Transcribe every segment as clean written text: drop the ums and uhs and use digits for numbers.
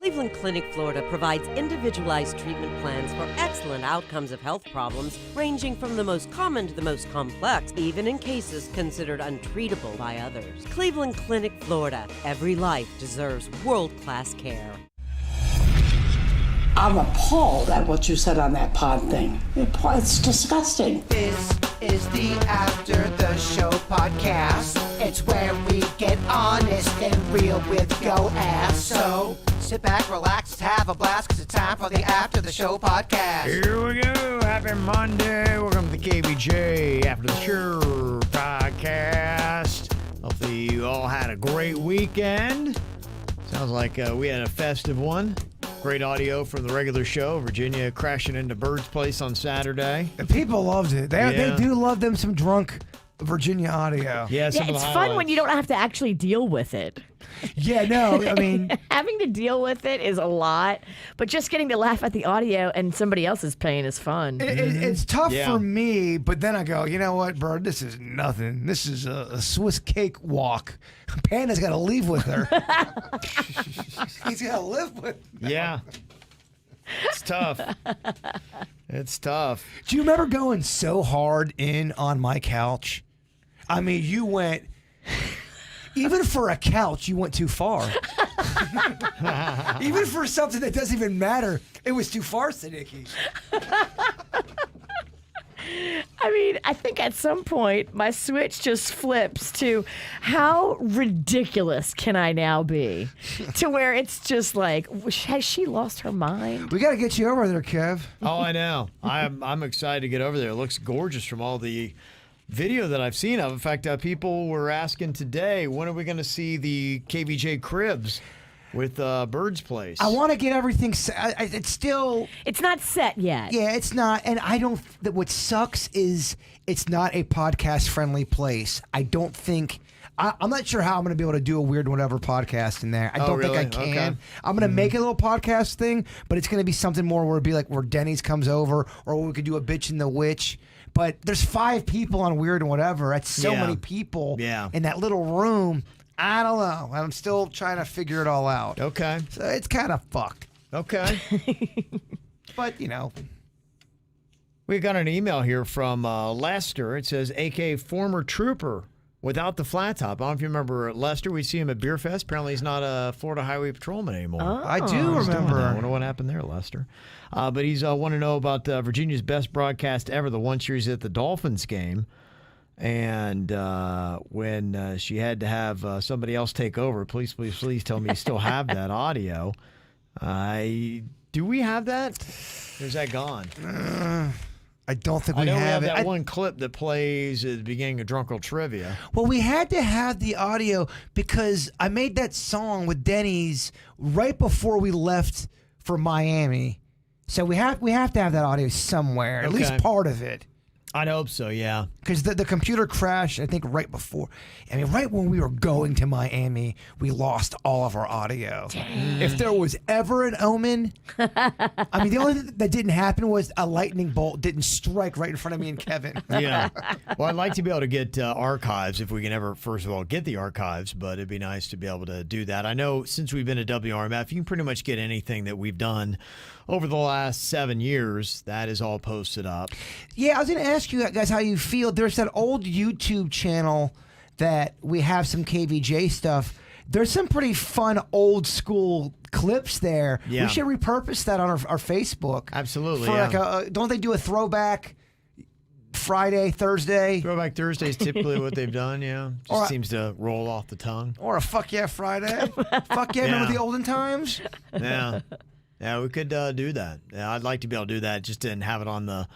Cleveland Clinic, Florida provides individualized treatment plans for excellent outcomes of health problems ranging from the most common to the most complex, even in cases considered untreatable by others. Cleveland Clinic, Florida. Every life deserves world-class care. I'm appalled at what you said on that pod thing. It's disgusting. This is the After the Show podcast. It's where we get honest and real with Go Ass. So sit back, relax, have a blast, because it's time for the After the Show podcast. Here we go. Happy Monday. Welcome to the KVJ After the Show podcast. Hopefully you all had a great weekend. Sounds like we had a festive one. Great audio from the regular show. Virginia crashing into Bird's Place on Saturday. The people loved it. They do love them some drunk Virginia audio. Yeah, it's fun when you don't have to actually deal with it. Yeah, no, I mean... Having to deal with it is a lot, but just getting to laugh at the audio and somebody else's pain is fun. It's tough for me, but then I go, you know what, Bird, this is nothing. This is a Swiss cake walk. Panda's got to leave with her. He's got to live with her. Yeah. It's tough. It's tough. Do you remember going so hard in on my couch? I mean, you went... Even for a couch, you went too far. Even for something that doesn't even matter, it was too far, Siddiqui. I mean, I think at some point my switch just flips to how ridiculous can I now be? To where it's just like, has she lost her mind? We got to get you over there, Kev. Oh, I know. I'm excited to get over there. It looks gorgeous from all the video that I've seen of. In fact, people were asking today, when are we going to see the KVJ cribs with Bird's Place? I want to get everything set. It's still... It's not set yet. Yeah, it's not. And I don't... What sucks is it's not a podcast-friendly place. I don't think... I'm not sure how I'm going to be able to do a Weird Whatever podcast in there. I don't think I can. Okay. I'm going to make a little podcast thing, but it's going to be something more where it'd be like where Denny's comes over, or we could do a Bitch and the Witch. But there's 5 people on Weird and Whatever. That's so many people in that little room. I don't know. I'm still trying to figure it all out. Okay. So it's kind of fucked. Okay. But, you know. We got an email here from Lester. It says, AK former trooper without the flat top. I don't know if you remember Lester. We see him at Beer Fest. Apparently he's not a Florida Highway Patrolman anymore. Oh. I do remember. I wonder what happened there, Lester. But he's want to know about Virginia's best broadcast ever, the one series at the Dolphins game. And when she had to have somebody else take over, please tell me you still have that audio. Do we have that? Or is that gone? I don't think we have have it. that one clip that plays at the beginning of Drunken Trivia. Well, we had to have the audio because I made that song with Denny's right before we left for Miami. So we have to have that audio somewhere, at least part of it. I'd hope so, yeah. Because the computer crashed, I think, right before. I mean, right when we were going to Miami, we lost all of our audio. Dang. If there was ever an omen, I mean, the only thing that didn't happen was a lightning bolt didn't strike right in front of me and Kevin. Yeah. Well, I'd like to be able to get archives if we can ever, first of all, get the archives, but it'd be nice to be able to do that. I know since we've been at WRMF, you can pretty much get anything that we've done over the last 7 years. That is all posted up. Yeah, I was going to ask you guys how you feel. There's that old YouTube channel that we have some KVJ stuff. There's some pretty fun old school clips there. Yeah. We should repurpose that on our Facebook. Absolutely. For like don't they do a throwback Friday, Thursday? Throwback Thursday is typically what they've done, yeah. Just seems to roll off the tongue. Or a Fuck Yeah Friday. Fuck yeah, remember the olden times? Yeah. Yeah, we could do that. Yeah, I'd like to be able to do that just to have it on the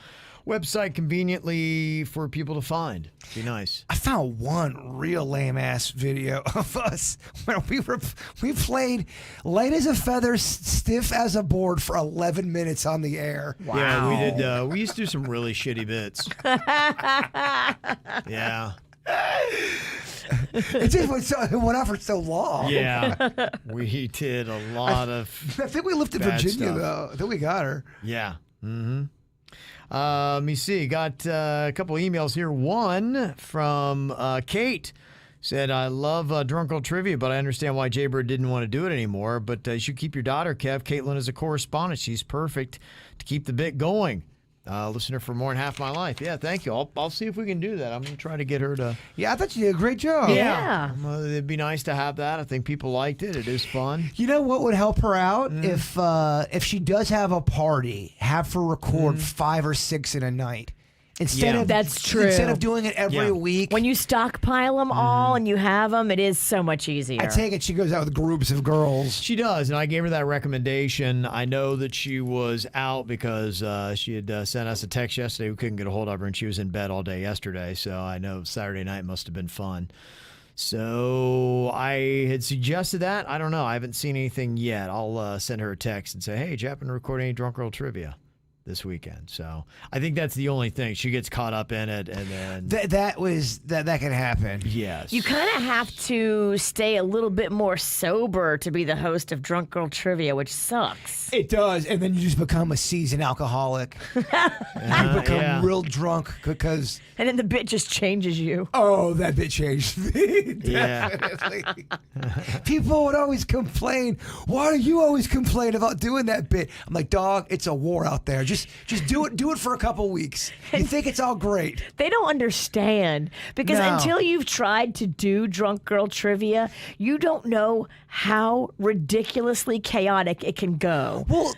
website conveniently for people to find. Be nice. I found one real lame-ass video of us where we played light as a feather, stiff as a board for 11 minutes on the air. Wow. Yeah, we did. We used to do some really shitty bits. Yeah. It just went on for so long. Yeah, we did a lot of. I think we lifted Virginia stuff. Though. I think we got her. Yeah. Mm-hmm. Let me see. Got a couple emails here. One from Kate Said, I love Drunk Girl Trivia, but I understand why Jaybird didn't want to do it anymore. But you should keep your daughter, Kev. Caitlin is a correspondent. She's perfect to keep the bit going. Listener for more than half my life. Yeah, thank you. I'll see if we can do that. I'm going to try to get her to. Yeah, I thought you did a great job. Yeah. It'd be nice to have that. I think people liked it. It is fun. You know what would help her out? If she does have a party, have her record 5 or 6 in a night. Instead of That's true. Instead of doing it every week. When you stockpile them all and you have them, it is so much easier. I take it she goes out with groups of girls. She does, and I gave her that recommendation. I know that she was out because she had sent us a text yesterday. We couldn't get a hold of her, and she was in bed all day yesterday, so I know Saturday night must have been fun. So I had suggested that. I don't know. I haven't seen anything yet. I'll send her a text and say, hey, did you happen to record any Drunk Girl Trivia this weekend? So I think that's the only thing. She gets caught up in it, and then that can happen. Yes, You kind of have to stay a little bit more sober to be the host of Drunk Girl Trivia, which sucks. It does, and then you just become a seasoned alcoholic. You become real drunk because. And then the bit just changes you. Oh, that bit changed me. Yeah. Definitely. People would always complain. Why do you always complain about doing that bit? I'm like, dog, it's a war out there. Just do it. Do it for a couple weeks. You think it's all great. They don't understand because until you've tried to do Drunk Girl Trivia, you don't know how ridiculously chaotic it can go. Well,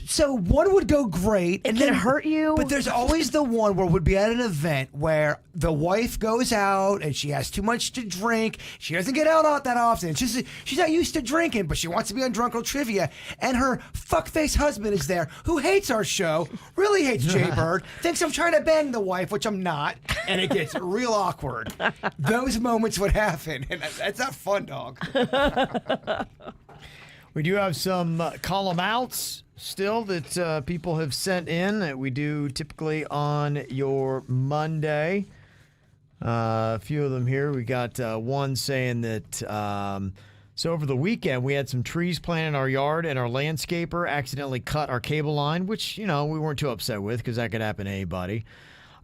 so one would go great. It can hurt you. But there's always the one where would be at an event where the wife goes out and she has too much to drink. She doesn't get out that often. She's not used to drinking, but she wants to be on Drunk Girl Trivia. And her fuckface husband is there who hates our show, really hates Jaybird, thinks I'm trying to bang the wife, which I'm not. And it gets real awkward. Those moments would happen. And that's not fun, dog. We do have some column outs still that people have sent in that we do typically on your Monday. A few of them here. We got one saying that so over the weekend we had some trees planted in our yard and our landscaper accidentally cut our cable line, which, we weren't too upset with because that could happen to anybody.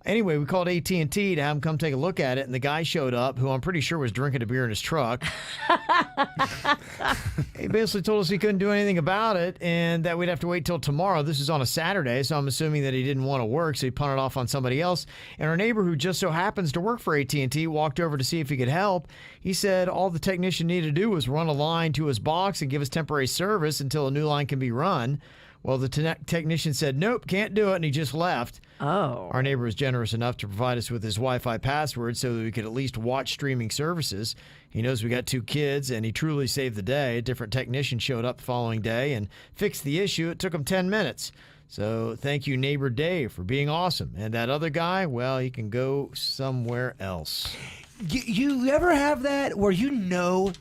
Anyway, we called AT&T to have him come take a look at it, and the guy showed up, who I'm pretty sure was drinking a beer in his truck. He basically told us he couldn't do anything about it and that we'd have to wait till tomorrow. This is on a Saturday, so I'm assuming that he didn't want to work, so he punted off on somebody else. And our neighbor, who just so happens to work for AT&T, walked over to see if he could help. He said all the technician needed to do was run a line to his box and give us temporary service until a new line can be run. Well, the technician said, nope, can't do it, and he just left. Oh. Our neighbor was generous enough to provide us with his Wi-Fi password so that we could at least watch streaming services. He knows we got 2 kids, and he truly saved the day. A different technician showed up the following day and fixed the issue. It took him 10 minutes. So thank you, neighbor Dave, for being awesome. And that other guy, well, he can go somewhere else. You ever have that where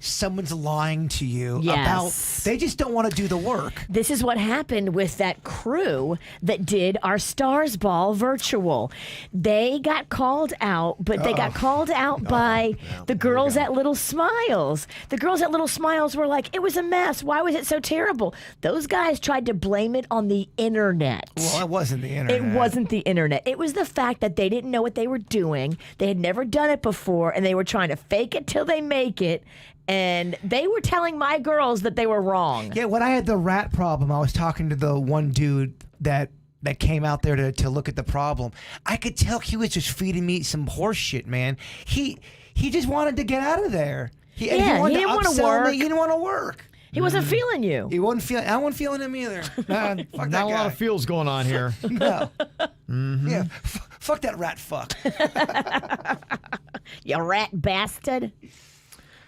someone's lying to you about they just don't want to do the work? This is what happened with that crew that did our Stars Ball virtual. They got called out, but they got called out by the girls at Little Smiles. The girls at Little Smiles were like, it was a mess. Why was it so terrible? Those guys tried to blame it on the internet. Well, it wasn't the internet. It wasn't the internet. It was the fact that they didn't know what they were doing. They had never done it before, and they were trying to fake it till they make it. And they were telling my girls that they were wrong. Yeah, when I had the rat problem, I was talking to the one dude that came out there to look at the problem. I could tell he was just feeding me some horse shit, man. He just wanted to get out of there. He didn't want to work. He didn't want to work. He wasn't feeling you. He wasn't feeling. I wasn't feeling him either. Not a lot of feels going on here. No. Yeah. Fuck that rat. Fuck. You rat bastard.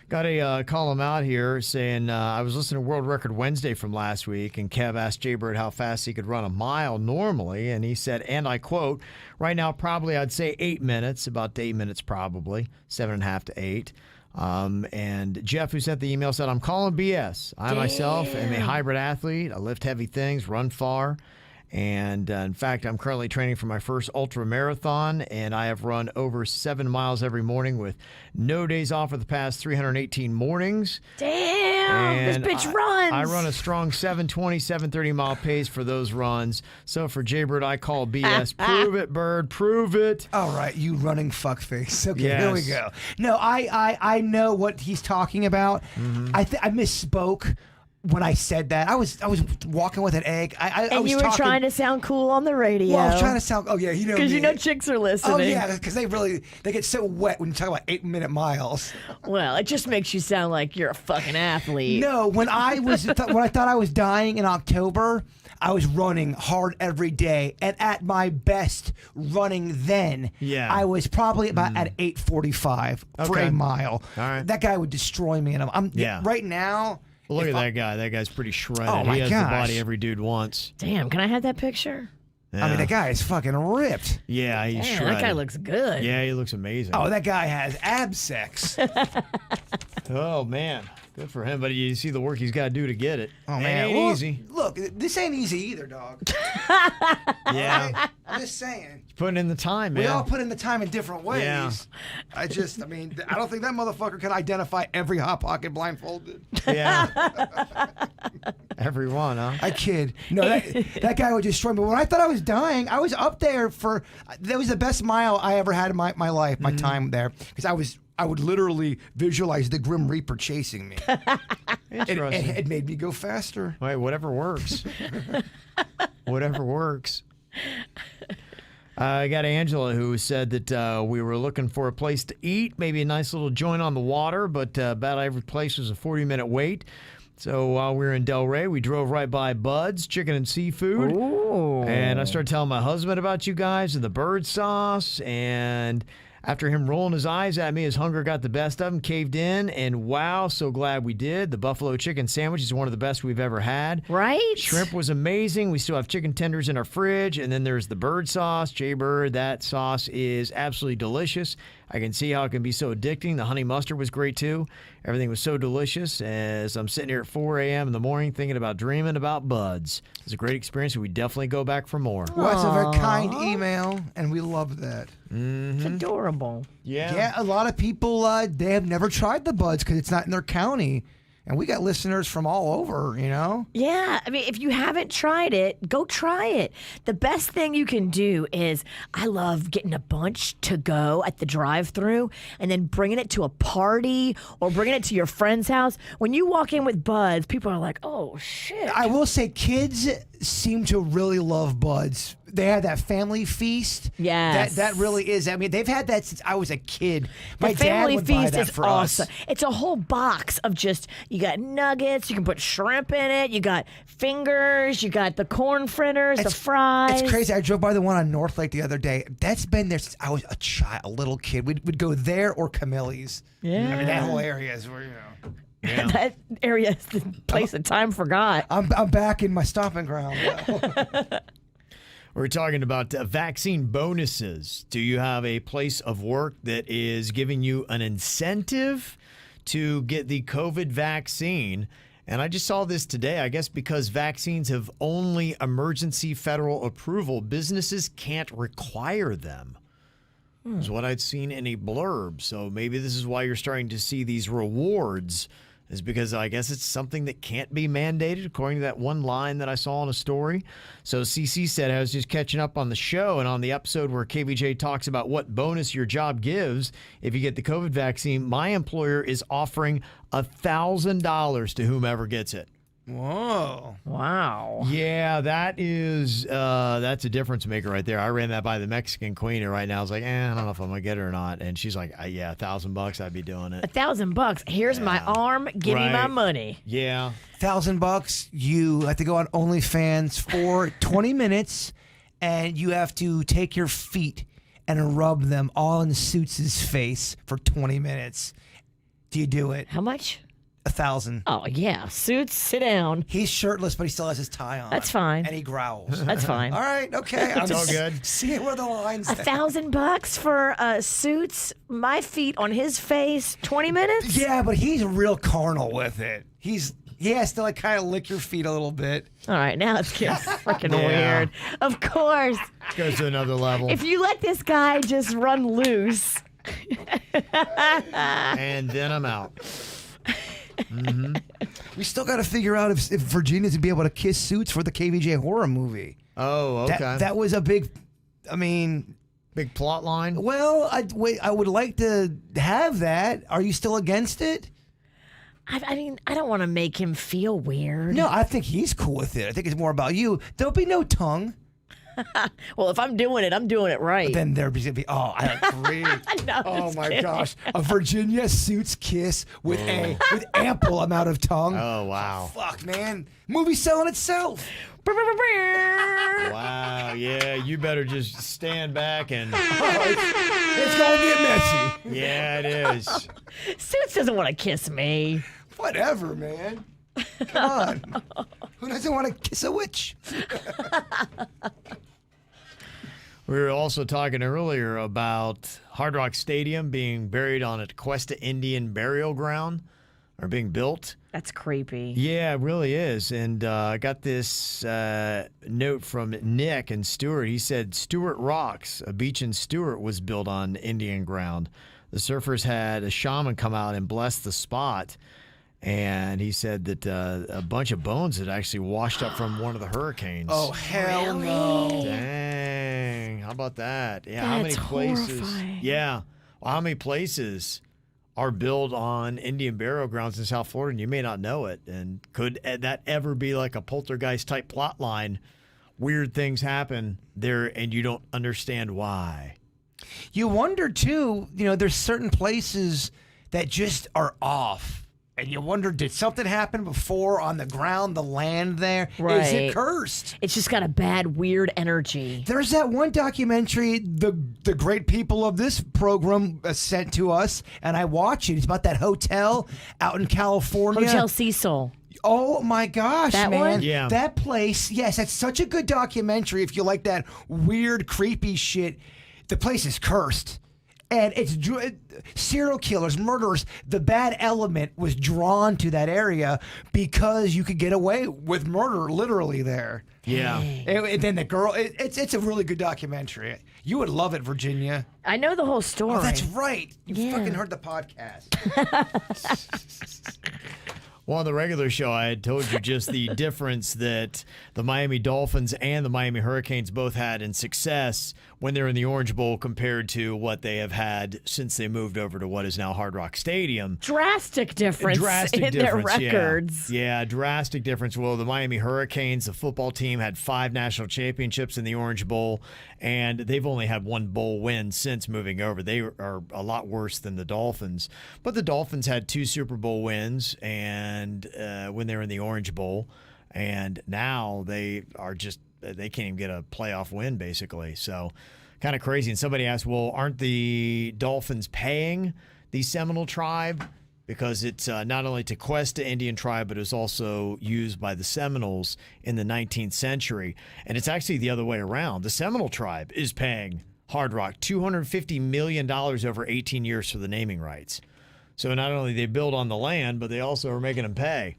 Got a column out here saying, I was listening to World Record Wednesday from last week, and Kev asked Jaybird how fast he could run a mile normally, and he said, and I quote, right now probably I'd say 8 minutes, about 8 minutes probably, 7.5 to 8. And Jeff, who sent the email, said, I'm calling BS. I myself am a hybrid athlete. I lift heavy things, run far, And in fact, I'm currently training for my first ultra marathon, and I have run over 7 miles every morning with no days off for the past 318 mornings. Damn, And this bitch runs. I run a strong 720, 730 mile pace for those runs. So for Jaybird, I call BS. Prove it, Bird. Prove it. All right, you running fuckface. Okay, Yes. here we go. No, I know what he's talking about. Mm-hmm. I misspoke when I said that. I was walking with an egg. I and was you were talking, trying to sound cool on the radio. Well, I was trying to sound. Oh yeah, you know. Because you me. know chicks are listening. Oh yeah, because they get so wet when you talk about 8-minute miles. Well, it just makes you sound like you're a fucking athlete. No, when I thought I was dying in October, I was running hard every day, and at my best running then, I was probably about at 8:45 for Okay. a mile. All right. That guy would destroy me, and I'm right now. Well, look at that guy. That guy's pretty shredded. Oh, my he has gosh. the body every dude wants. Damn, can I have that picture? Yeah. I mean, the guy is fucking ripped. Yeah, he's Damn, shredded. that guy looks good. Yeah, he looks amazing. Oh, that guy has ab sex. Oh, man. Good for him. But you see the work he's got to do to get it. Oh It man, ain't Well, easy. Look, this ain't easy either, dog. Yeah. Right? I'm just saying. Putting in the time, man. We all put in the time in different ways. Yeah. I mean, I don't think that motherfucker can identify every Hot Pocket blindfolded. Yeah. Everyone, huh? I kid. No, that guy would destroy me. When I thought I was dying, I was up there that was the best mile I ever had in my life, my time there. Because I would literally visualize the Grim Reaper chasing me. Interesting. It made me go faster. Wait, whatever works. Whatever works. I got Angela who said that we were looking for a place to eat, maybe a nice little joint on the water, but about every place was a 40-minute wait. So while we were in Delray, we drove right by Bud's Chicken and Seafood. Ooh. And I started telling my husband about you guys and the bird sauce. And after him rolling his eyes at me, his hunger got the best of him, caved in. And wow, so glad we did. The buffalo chicken sandwich is one of the best we've ever had. Right? Shrimp was amazing. We still have chicken tenders in our fridge. And then there's the bird sauce. Jaybird, that sauce is absolutely delicious. I can see how it can be so addicting. The honey mustard was great too. Everything was so delicious as I'm sitting here at 4 a.m. in the morning thinking about dreaming about Buds. It's a great experience, and we definitely go back for more. Well, that's a very kind email, and we love that. It's adorable. Yeah, a lot of people, they have never tried the Buds because it's not in their county. And we got listeners from all over, you know? Yeah, I mean, if you haven't tried it, go try it. The best thing you can do is, I love getting a bunch to go at the drive-thru and then bringing it to a party or bringing it to your friend's house. When you walk in with Buds, people are like, oh, shit. I will say kids seem to really love Buds. They have that family feast. Yes. That really is. I mean, they've had that since I was a kid. My The family dad would buy feast that is for awesome. us. It's a whole box of just, you got nuggets, you can put shrimp in it, you got fingers, you got the corn fritters, the fries. It's crazy. I drove by the one on North Lake the other day. That's been there since I was a child, a little kid. We'd go there or Camille's. Yeah. I mean, that whole area is where, you know. Yeah. That area is the place that time forgot. I'm back in my stomping ground. We're talking about vaccine bonuses. Do you have a place of work that is giving you an incentive to get the COVID vaccine? And I just saw this today. I guess because vaccines have only emergency federal approval, businesses can't require them. Is what I'd seen in a blurb. So maybe this is why you're starting to see these rewards, is because I guess it's something that can't be mandated, according to that one line that I saw in a story. So CC said, I was just catching up on the show and on the episode where KVJ talks about what bonus your job gives if you get the COVID vaccine. My employer is offering $1,000 to whomever gets it. Whoa. Wow. Yeah, that's a difference maker right there. I ran that by the Mexican queen, and right now I was like, I don't know if I'm gonna get it or not. And she's like, yeah, $1,000, I'd be doing it. $1,000. Here's my arm. Give me my Right. money. Yeah. $1,000. You have to go on OnlyFans for 20 minutes, and you have to take your feet and rub them all in Suits' face for 20 minutes. Do you do it? How much? 1,000. Oh, yeah. Suits, sit down. He's shirtless, but he still has his tie on. That's fine. And he growls. That's fine. All right, okay. It's all good. Seeing where the lines. $1,000 for Suits, my feet on his face, 20 minutes? Yeah, but he's real carnal with it. He's He has to like kind of lick your feet a little bit. All right, now it's getting freaking weird. Of course. It goes to another level. If you let this guy just run loose. And then I'm out. Mm-hmm. We still got to figure out if Virginia's going to be able to kiss Suits for the KVJ horror movie. Oh, okay. That was a big, big plot line? Well, I would like to have that. Are you still against it? I mean, I don't want to make him feel weird. No, I think he's cool with it. I think it's more about you. There'll be no tongue. Well, if I'm doing it, I'm doing it right. But then there's going to be, I agree. No, oh, my gosh. A Virginia Suits kiss with ample amount of tongue. Oh, wow. Oh, fuck, man. Movie's selling itself. Wow, yeah, you better just stand back and... It's going to get messy. Yeah, it is. Suits doesn't want to kiss me. Whatever, man. Come on. Who doesn't want to kiss a witch? We were also talking earlier about Hard Rock Stadium being buried on a Tequesta Indian burial ground, or being built. That's creepy. Yeah, it really is. And I got this note from Nick and Stewart. He said Stewart Rocks, a beach in Stewart, was built on Indian ground. The surfers had a shaman come out and bless the spot. And he said that a bunch of bones had actually washed up from one of the hurricanes. Oh, hell no. Dang. How about that? Yeah, That's how many places? horrifying. Yeah. Well, how many places are built on Indian burial grounds in South Florida, and you may not know it? And could that ever be like a poltergeist type plot line? Weird things happen there, and you don't understand why. You wonder, too, there's certain places that just are off. And you wonder, did something happen before on the ground, the land there? Right. Is it cursed? It's just got a bad, weird energy. There's that one documentary the great people of this program sent to us, and I watch it. It's about that hotel out in California. Hotel Cecil. Oh, my gosh, That man. one? Yeah. That place, yes, that's such a good documentary if you like that weird, creepy shit. The place is cursed. And it's serial killers, murderers. The bad element was drawn to that area because you could get away with murder literally there. Yeah. And then the girl, it's a really good documentary. You would love it, Virginia. I know the whole story. Oh, that's right. You fucking heard the podcast. Well, on the regular show, I had told you just the difference that the Miami Dolphins and the Miami Hurricanes both had in success when they're in the Orange Bowl compared to what they have had since they moved over to what is now Hard Rock Stadium. Drastic difference in their records. Yeah, drastic difference. Well, the Miami Hurricanes, the football team, had 5 national championships in the Orange Bowl, and they've only had 1 bowl win since moving over. They are a lot worse than the Dolphins. But the Dolphins had 2 Super Bowl wins and when they were in the Orange Bowl, and now they can't even get a playoff win, basically. So kind of crazy. And somebody asked, well, aren't the Dolphins paying the Seminole tribe? Because it's not only Tequesta Indian tribe, but it was also used by the Seminoles in the 19th century. And it's actually the other way around. The Seminole tribe is paying Hard Rock $250 million over 18 years for the naming rights. So not only they build on the land, but they also are making them pay.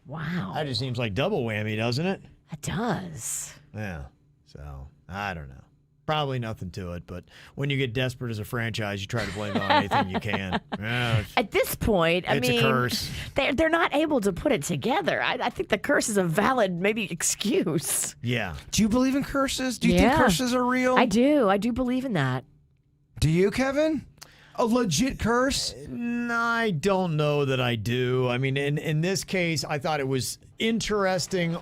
Wow. That just seems like double whammy, doesn't it? It does. Yeah. So, I don't know. Probably nothing to it, but when you get desperate as a franchise, you try to blame it on anything you can. Yeah, At this point, I it's mean, a curse. They're not able to put it together. I think the curse is a valid, maybe, excuse. Yeah. Do you believe in curses? Do you think curses are real? I do. I do believe in that. Do you, Kevin? A legit curse? I don't know that I do. I mean, in this case, I thought it was interesting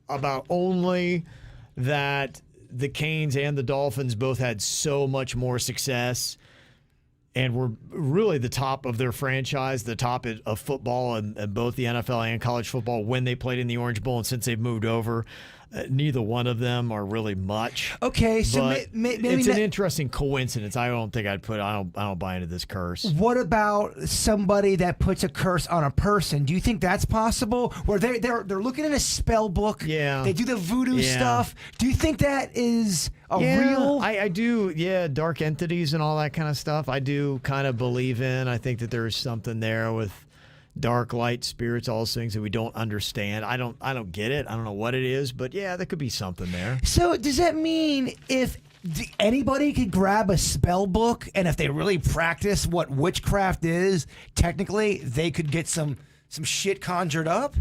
about only that the Canes and the Dolphins both had so much more success and were really the top of their franchise, the top of football and both the NFL and college football when they played in the Orange Bowl. And since they've moved over, neither one of them are really much. Okay, so maybe it's an interesting coincidence. I don't think I don't buy into this curse. What about somebody that puts a curse on a person? Do you think that's possible? Where they're looking in a spell book. Yeah. They do the voodoo stuff. Do you think that is real? I do. Yeah, dark entities and all that kind of stuff. I do kind of believe in. I think that there's something there with dark, light, spirits, all those things that we don't understand. I don't get it. I don't know what it is, but yeah, there could be something there. So does that mean if anybody could grab a spell book and if they really practice what witchcraft is, technically they could get some shit conjured up?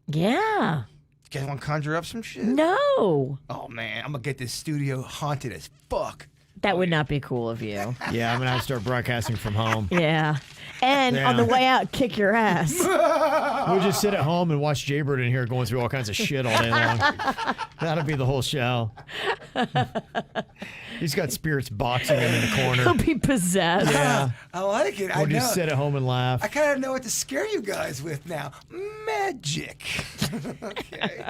Yeah. You guys want to conjure up some shit? No. Oh man, I'm gonna get this studio haunted as fuck. That would not be cool of you. Yeah, I'm gonna have to start broadcasting from home. Yeah. And on the way out, kick your ass. We'll just sit at home and watch Jaybird in here going through all kinds of shit all day long. That'll be the whole show. He's got spirits boxing him in the corner. He'll be possessed. Yeah. I like it. We'll just sit at home and laugh. I kind of know what to scare you guys with now. Magic. Okay.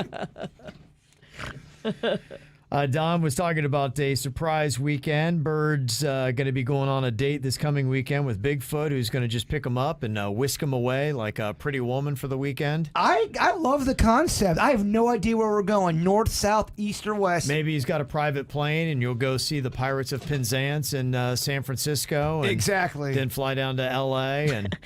Don was talking about a surprise weekend. Bird's going to be going on a date this coming weekend with Bigfoot, who's going to just pick him up and whisk him away like a pretty woman for the weekend. I love the concept. I have no idea where we're going, north, south, east, or west. Maybe he's got a private plane and you'll go see the Pirates of Penzance in San Francisco. And Exactly. Then fly down to L.A. and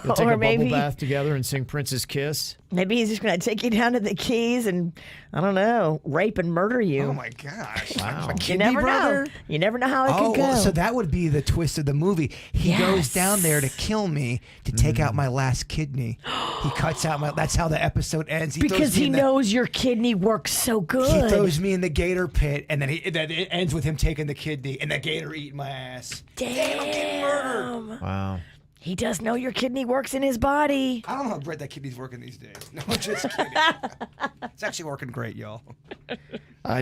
you'll take a bubble bath together and sing Prince's Kiss. Maybe he's just going to take you down to the Keys and, I don't know, rape and murder you. Oh my gosh. Wow. My You kidney never brother? know. You never know how it could go. Well, so that would be the twist of the movie. He goes down there to kill me, to take out my last kidney. He cuts out my. That's how the episode ends. Because he knows your kidney works so good. He throws me in the gator pit, and then it ends with him taking the kidney and the gator eating my ass. Damn. I'm getting murdered. Wow. He does know your kidney works in his body. I don't know how great that kidney's working these days. No, I'm just kidding. It's actually working great, y'all.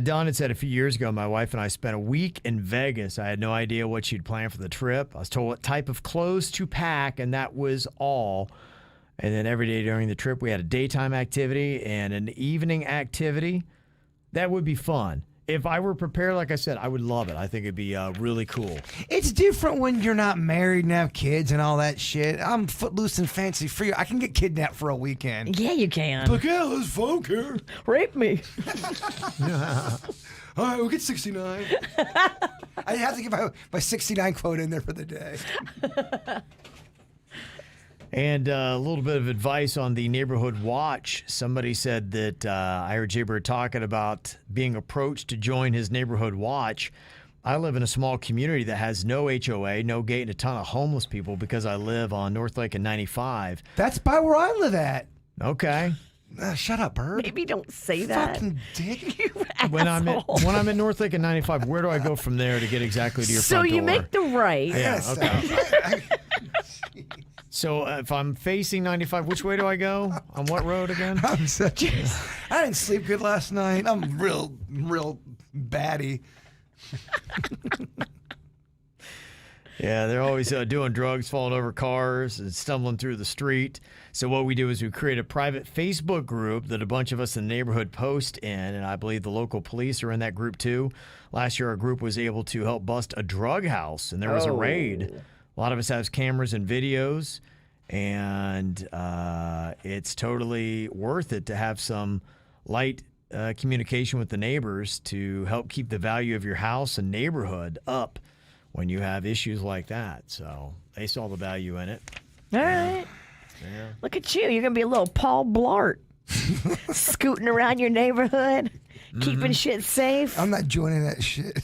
Dawn had said a few years ago, my wife and I spent a week in Vegas. I had no idea what she'd planned for the trip. I was told what type of clothes to pack, and that was all. And then every day during the trip, we had a daytime activity and an evening activity. That would be fun. If I were prepared, like I said, I would love it. I think it'd be really cool. It's different when you're not married and have kids and all that shit. I'm footloose and fancy free. I can get kidnapped for a weekend. Yeah, you can. Look at this folk here. Rape me. All right, we'll get 69. I have to get my 69 quote in there for the day. And a little bit of advice on the neighborhood watch. Somebody said that I heard Jaybird talking about being approached to join his neighborhood watch. I live in a small community that has no HOA, no gate, and a ton of homeless people because I live on North Lake and 95. That's by where I live at. Okay. Shut up, Bird. Maybe don't say that. Fucking dick. You When I'm asshole. in North Lake and 95, where do I go from there to get exactly to your So front door? you make the right. Yeah, Yes. okay. So if I'm facing 95, which way do I go? On what road again? I'm such a, I didn't sleep good last night. I'm real batty. Yeah, they're always doing drugs, falling over cars, and stumbling through the street. So what we do is we create a private Facebook group that a bunch of us in the neighborhood post in, and I believe the local police are in that group too. Last year, our group was able to help bust a drug house, and there was a raid. A lot of us have cameras and videos, and it's totally worth it to have some light communication with the neighbors to help keep the value of your house and neighborhood up when you have issues like that. So they saw the value in it. All right. Yeah. Look at you. You're going to be a little Paul Blart. Scooting around your neighborhood, keeping shit safe. I'm not joining that shit.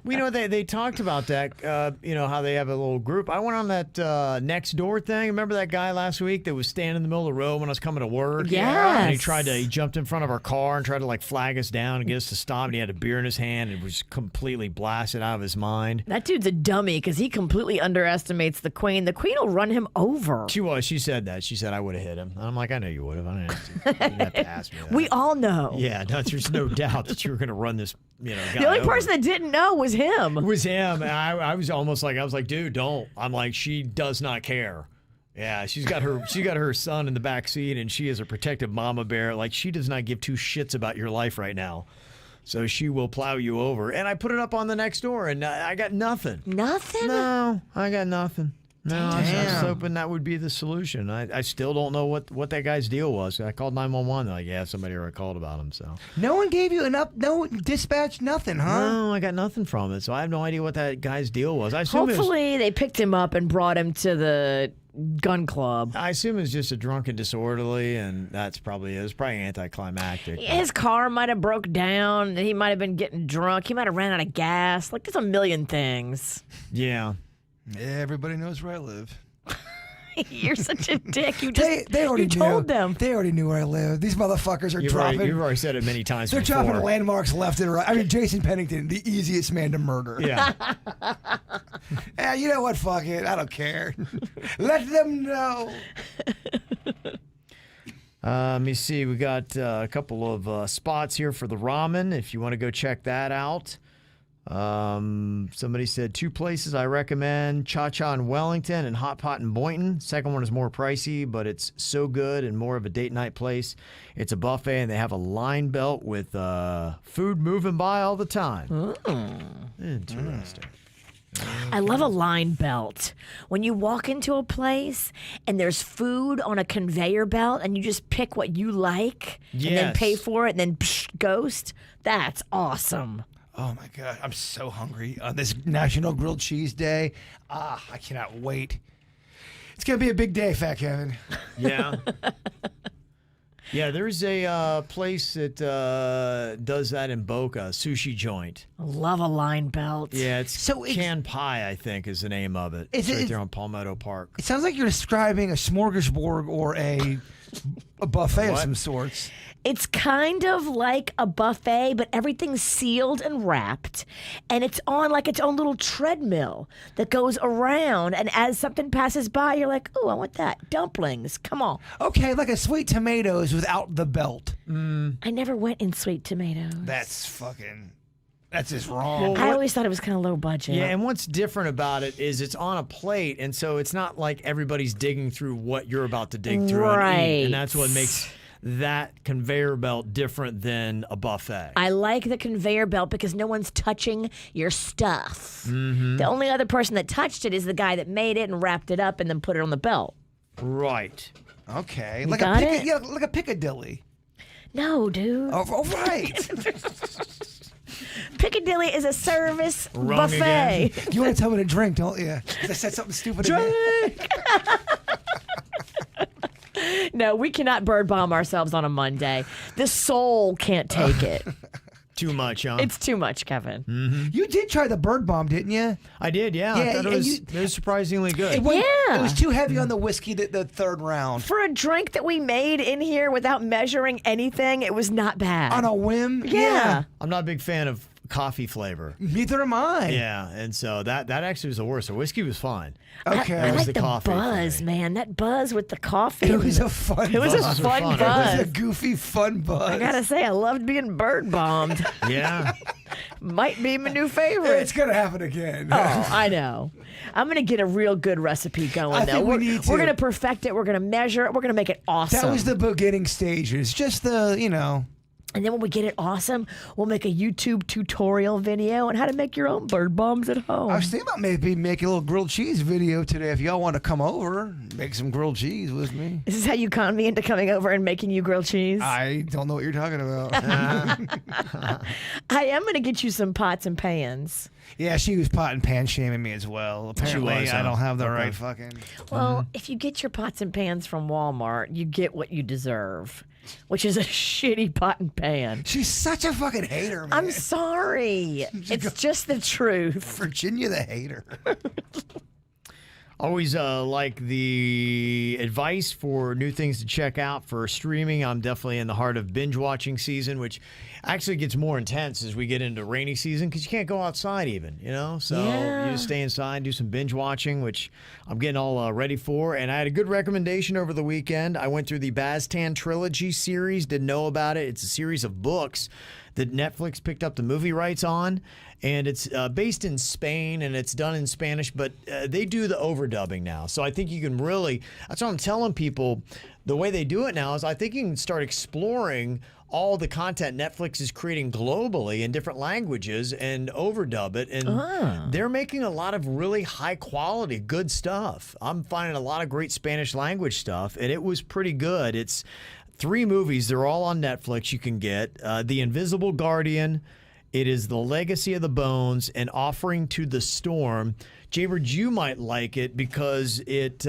We know they talked about that, how they have a little group. I went on that next door thing. Remember that guy last week that was standing in the middle of the road when I was coming to work? Yes. And he jumped in front of our car and tried to flag us down and get us to stop. And he had a beer in his hand and was completely blasted out of his mind. That dude's a dummy because he completely underestimates the Queen. The Queen will run him over. She said that. She said I would have hit him. And I'm like, I know you would have. I didn't have to ask me that. We all know. Yeah, there's no doubt that you were going to run this, guy The only over. person that didn't know was him. It was him. And I was almost like, dude, don't. I'm like, she does not care. Yeah, she got her son in the back seat, and she is a protective mama bear. Like, she does not give two shits about your life right now. So she will plow you over. And I put it up on the next door, and I got nothing. Nothing? No, I got nothing. No, I was Damn. hoping that would be the solution. I still don't know what that guy's deal was. I called 911. They're like, yeah, somebody already called about him. So No one gave you no dispatch, nothing, huh? no, I got nothing from it. So I have no idea what that guy's deal was. I assume Hopefully they picked him up and brought him to the gun club. I assume it's just a drunken disorderly, and that's probably it. It's probably anticlimactic. His car might have broke down, and he might have been getting drunk. He might have ran out of gas. Like, there's a million things. Yeah. Everybody knows where I live. You're such a dick. You They already told them. They already knew where I live. These motherfuckers are dropping. You've already said it many times They're before. dropping landmarks left and right. I mean, Jason Pennington, the easiest man to murder. Yeah. You know what? Fuck it. I don't care. Let them know. Let me see. We got a couple of spots here for the ramen if you want to go check that out. Somebody said 2 places I recommend: Cha Cha in Wellington and Hot Pot in Boynton. Second one is more pricey, but it's so good and more of a date night place. It's a buffet and they have a line belt with food moving by all the time. Interesting. I love a line belt. When you walk into a place and there's food on a conveyor belt and you just pick what you like and then pay for it and then ghost, that's awesome. Oh my God, I'm so hungry on this National Grilled Cheese Day. I cannot wait. It's going to be a big day, Fat Kevin. Yeah. Yeah, there's a place that does that in Boca, a sushi joint. I love a line belt. Yeah, it's Can Pie, I think, is the name of it. It's right there on Palmetto Park. It sounds like you're describing a smorgasbord or a buffet of some sorts. It's kind of like a buffet, but everything's sealed and wrapped, and it's on like its own little treadmill that goes around, and as something passes by, you're like, oh, I want that. Dumplings, come on. Okay, like a Sweet Tomatoes without the belt. I never went in Sweet Tomatoes. That's just wrong. I always thought it was kind of low budget. Yeah, and what's different about it is it's on a plate, and so it's not like everybody's digging through what you're about to dig through and eat, and that's what makes that conveyor belt different than a buffet. I like the conveyor belt because no one's touching your stuff. The only other person that touched it is the guy that made it and wrapped it up and then put it on the belt. Right. Okay. You like got a it? Yeah, like a Piccadilly. No, dude. Oh, right. Piccadilly is a service Wrong buffet. again. You want to tell me to drink, don't you? 'Cause I said something stupid. Drink. No, we cannot bird bomb ourselves on a Monday. The soul can't take it. Too much, huh? It's too much, Kevin. You did try the bird bomb, didn't you? I did, yeah. I thought it was surprisingly good. It was too heavy on the whiskey the third round. For a drink that we made in here without measuring anything, it was not bad. On a whim? Yeah. I'm not a big fan of coffee flavor. Neither am I. Yeah, and so that actually was the worst. The whiskey was fine. Okay. I was like the the coffee for buzz, me. man. That buzz with the coffee. It was a fun It was a buzz. fun It was buzz. It was a goofy, fun buzz. I gotta say, I loved being bird bombed. Yeah. Might be my new favorite. It's going to happen again. Oh, I know. I'm gonna get a real good recipe going. I though. think we need to. We're gonna perfect it. We're gonna measure it. We're gonna make it awesome. That was the beginning stages. Just And then when we get it awesome, we'll make a YouTube tutorial video on how to make your own bird bombs at home. I was thinking about maybe making a little grilled cheese video today. If y'all want to come over, make some grilled cheese with me. This is how you con me into coming over and making you grilled cheese? I don't know what you're talking about. I am going to get you some pots and pans. Yeah, she was pot and pan shaming me as well. Apparently, was, I huh? don't have the Okay. right fucking. Well, if you get your pots and pans from Walmart, you get what you deserve, which is a shitty pot and pan. She's such a fucking hater, man. I'm sorry. It's just the truth. Virginia the hater. Always like the advice for new things to check out for streaming. I'm definitely in the heart of binge watching season, which actually gets more intense as we get into rainy season because you can't go outside even, So you just stay inside, do some binge watching, which I'm getting all ready for. And I had a good recommendation over the weekend. I went through the Baztan Trilogy series, didn't know about it. It's a series of books that Netflix picked up the movie rights on. And it's based in Spain, and it's done in Spanish, but they do the overdubbing now. So I think you can really, that's what I'm telling people, the way they do it now is I think you can start exploring all the content Netflix is creating globally in different languages and overdub it. And they're making a lot of really high quality, good stuff. I'm finding a lot of great Spanish language stuff, and it was pretty good. It's 3 movies. They're all on Netflix you can get. The Invisible Guardian, it is The Legacy of the Bones, and Offering to the Storm. Jaybird, you might like it because it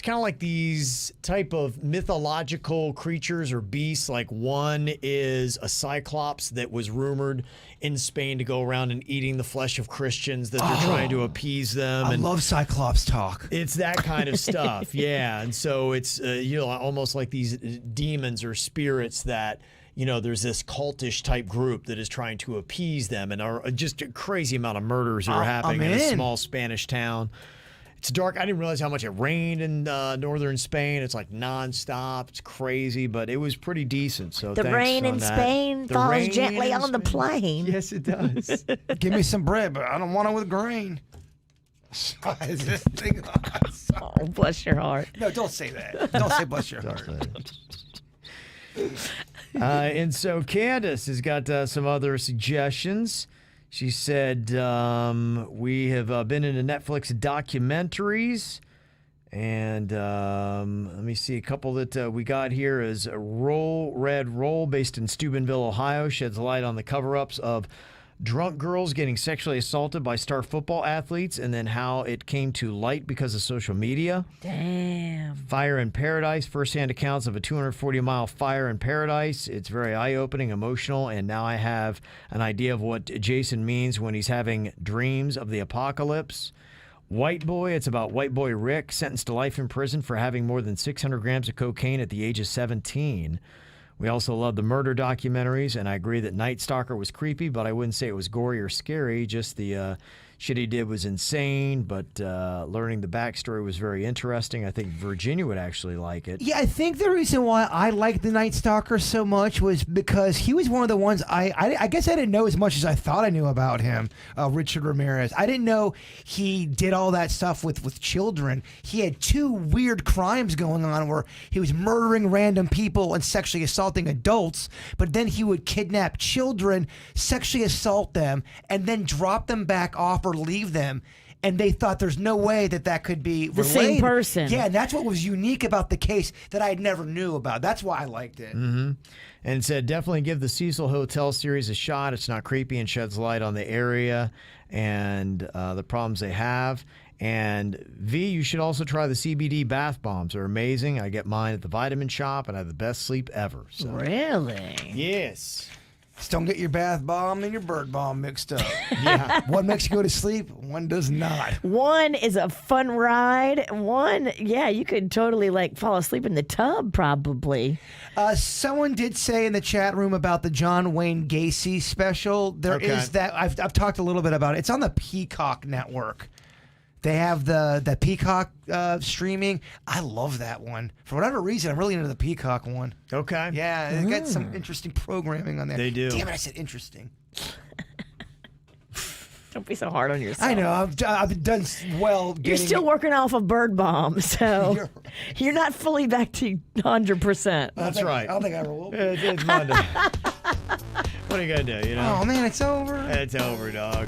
it's kind of like these type of mythological creatures or beasts. Like one is a cyclops that was rumored in Spain to go around and eating the flesh of Christians that they're trying to appease them. I love Cyclops talk. It's that kind of stuff, yeah. And so it's almost like these demons or spirits that there's this cultish type group that is trying to appease them, and are just a crazy amount of murders that are happening in a small Spanish town. It's dark. I didn't realize how much it rained in northern Spain. It's like nonstop. It's crazy, but it was pretty decent. So the rain in Spain falls gently on the plain. Yes, it does. Give me some bread, but I don't want it with grain. Is this thing on? Oh, bless your heart. No, don't say that. Don't say bless your heart. And so Candace has got some other suggestions. She said, we have been into Netflix documentaries. And let me see, a couple that we got here is Roll Red Roll, based in Steubenville, Ohio, sheds light on the cover-ups of drunk girls getting sexually assaulted by star football athletes, and then how it came to light because of social media. Damn. Fire in Paradise, firsthand accounts of a 240-mile fire in Paradise. It's very eye-opening, emotional, and now I have an idea of what Jason means when he's having dreams of the apocalypse. White Boy, it's about white boy Rick, sentenced to life in prison for having more than 600 grams of cocaine at the age of 17. We also love the murder documentaries, and I agree that Night Stalker was creepy, but I wouldn't say it was gory or scary. Just the shit he did was insane, but learning the backstory was very interesting. I think Virginia would actually like it. Yeah, I think the reason why I liked the Night Stalker so much was because he was one of the ones I guess I didn't know as much as I thought I knew about him, Richard Ramirez. I didn't know he did all that stuff with children. He had two weird crimes going on where he was murdering random people and sexually assaulting adults, but then he would kidnap children, sexually assault them, and then drop them back off or leave them, and they thought there's no way that could be the related. same person. Yeah, and that's what was unique about the case that I never knew about. That's why I liked it. Mm-hmm. And said definitely give the Cecil Hotel series a shot. It's not creepy and sheds light on the area and the problems they have. And V, you should also try the CBD bath bombs. They're amazing. I get mine at the Vitamin Shop, and I have the best sleep ever. So. Really? Yes. Just don't get your bath bomb and your bird bomb mixed up. Yeah. One makes you go to sleep, one does not. One is a fun ride. One, yeah, you could totally fall asleep in the tub probably. Someone did say in the chat room about the John Wayne Gacy special. There is that. I've talked a little bit about it. It's on the Peacock network. They have the Peacock streaming. I love that one. For whatever reason, I'm really into the Peacock one. Okay. Yeah, they got some interesting programming on there. They do. Damn it, I said interesting. Don't be so hard on yourself. I know. I've done well. You're still working off a bird bomb, so you're not fully back to 100%. That's right. I don't think I ever will. It's Monday. What are you gonna do? Oh man, it's over. It's over, dog.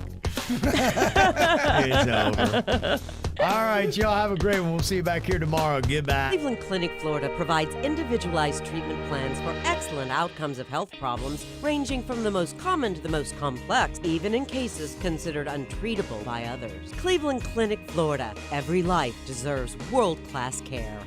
It's over. All right, y'all have a great one. We'll see you back here tomorrow. Goodbye. Cleveland Clinic, Florida provides individualized treatment plans for excellent outcomes of health problems ranging from the most common to the most complex, even in cases considered untreatable by others. Cleveland Clinic, Florida. Every life deserves world-class care.